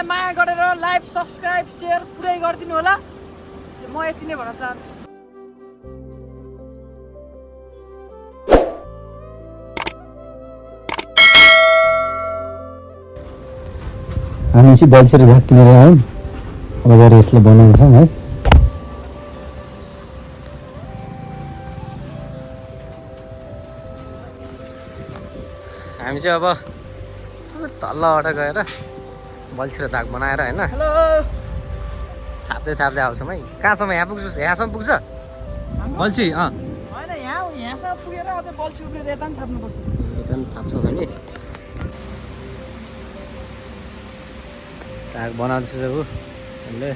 माया गरेर like subscribe share पुरै गरिदिनु होला म यति नै भन्न चाहन्छु हामी चाहिँ बल्छी र झाँक्री लिएर आयौँ अब गएर यसलाई बनाउँछौँ है हामी चाहिँ अब तलबाट गएर बल्छी र धाक बनाएर होइन हेलो थाप्दै थाप्दै आउँछौँ है कहाँसम्म यहाँ पुग्छ यहाँसम्म पुग्छ बल्छी होइन यहाँसम्म पुगेर अझै बल्छी उब्रेर यता पनि थाप्नुपर्छ यता पनि थाप्छौँ हामी धाक बनाउँदैछ ऊ उसले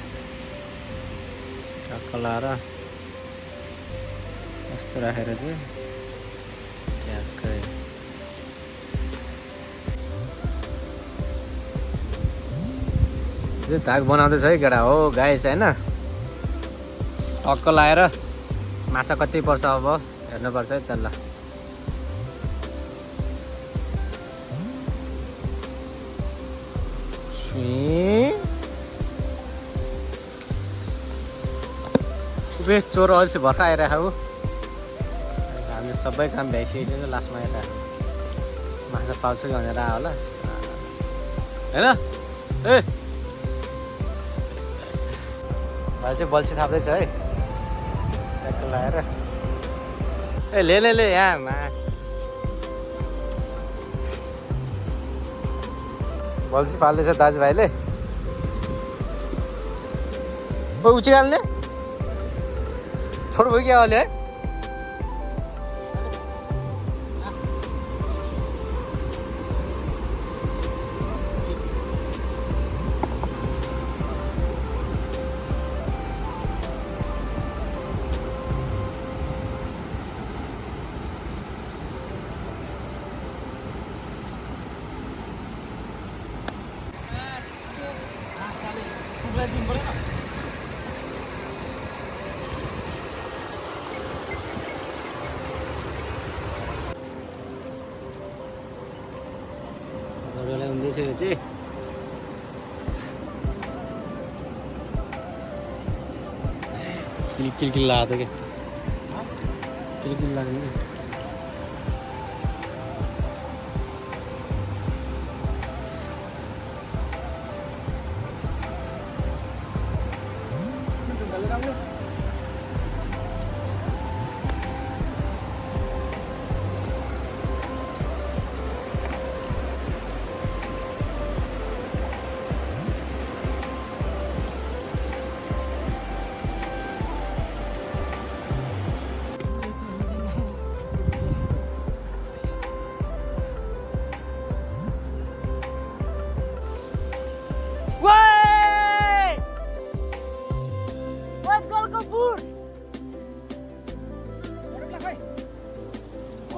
टक्क लाएर यस्तो राखेर चाहिँ ट्याक्कै धाक बनाउँदैछ है केटा हो गाइस होइन टक्क लाएर माछा कति पर्छ अब हेर्नुपर्छ है त्यसलाई बेस चोरो अल्छी भर्खर आइरहेको हामीले सबै काम भ्याइसकेको लास्टमा यता माछा पाउँछ कि भनेर आयो होला होइन ए भाइ चाहिँ बल्छी थाप्दैछ है ट्याक्क लगाएर ए ले यहाँ मास बल्छी फाल्दैछ दाजुभाइले ओ उचिहाल्ने छोड भयो क्या अहिले है हुँदैछ यो चाहिँ किलकिल लाग्यो क्या किलकिल लाग्यो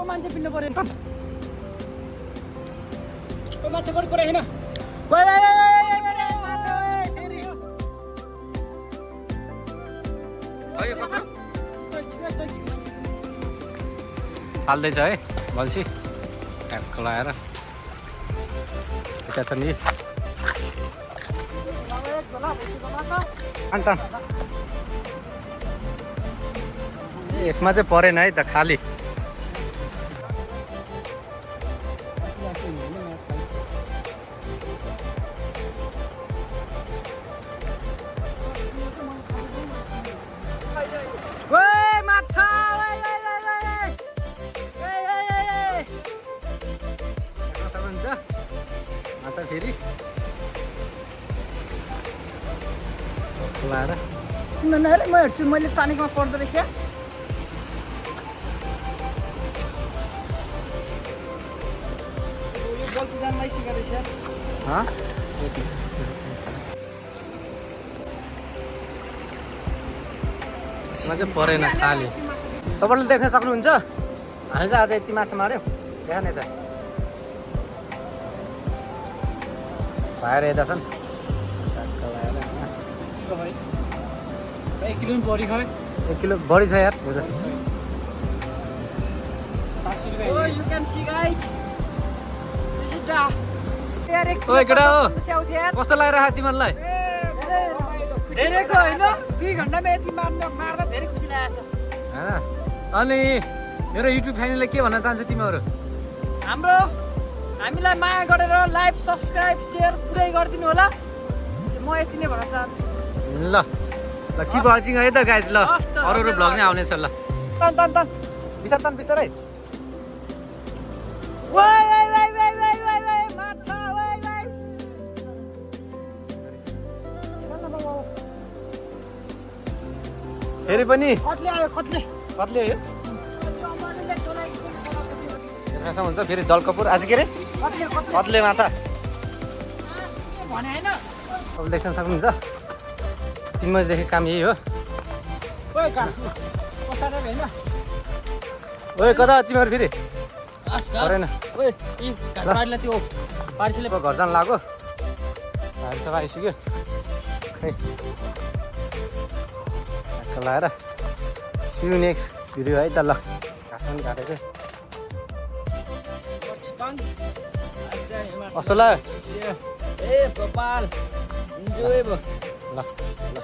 मान्छे पिन्नु पर्यो नि ओ माछा गड पुरै हैन फाल्दैछ है बल्छी ट्याक्क लगाएर यता छ नि अन्त यसमा चाहिँ परेन है त खाली माछा फेरि लाएर म हेर्छु मैले तानेकोमा पर्दो रहेछ बल्छी जान्दै सिकाउँदैछ यसमा चाहिँ परेन खाली तपाईँले देख्न सक्नुहुन्छ हामी चाहिँ आज यति माछा माऱ्यौँ देखा न यता भाइहरू यता छन् एक किलो बढी खै 1 किलो बढी छ यार Oh, you can see guys, this is the यार एक ओए केटा हो स्याउ थियो यार कस्तो लागिरहेको तिमीहरूलाई धेरैको होइन 2 घण्टामा यति मार्दा धेरै खुसी लागेको छ होइन अनि मेरो युट्युब फ्यामिलीलाई के भन्न चाहन्छ तिमीहरू हाम्रो हामीलाई माया गरेर लाइक सब्स्क्राइब सेयर पुरै गरिदिनु होला म यति नै भन्न चाहन्छु ल ल कि वाचिङ है त गाइज ल हस् त, अरू भ्लग नै आउनेछ ल तन बिस्तारै वाइ वाइ वाइ वाइ वाइ वाइ वाइ माछा वाइ वाइ फेरि पनि कत्ले आयो कत्ले कत्ले हो हुन्छ फेरि जलकपुर आज के अरे कत्ले कत्ले माछा भने हैन अब देख्न सक्नुहुन्छ 3 बजेदेखि काम यही हो ओइ घाँस पसारे हैन ओए कता तिमीहरू फेरि घाँस परेन ओइ यी घाँस बारीले त्यो पार्सीले अब घर जान लाग्यो भाइ सबै आइसक्यो खै लाएर सी यु नेक्स्ट भिडियो है त ल घाँस पनि काटेको कस्तो लाग्यो ए गोपाल इन्जोय भयो ल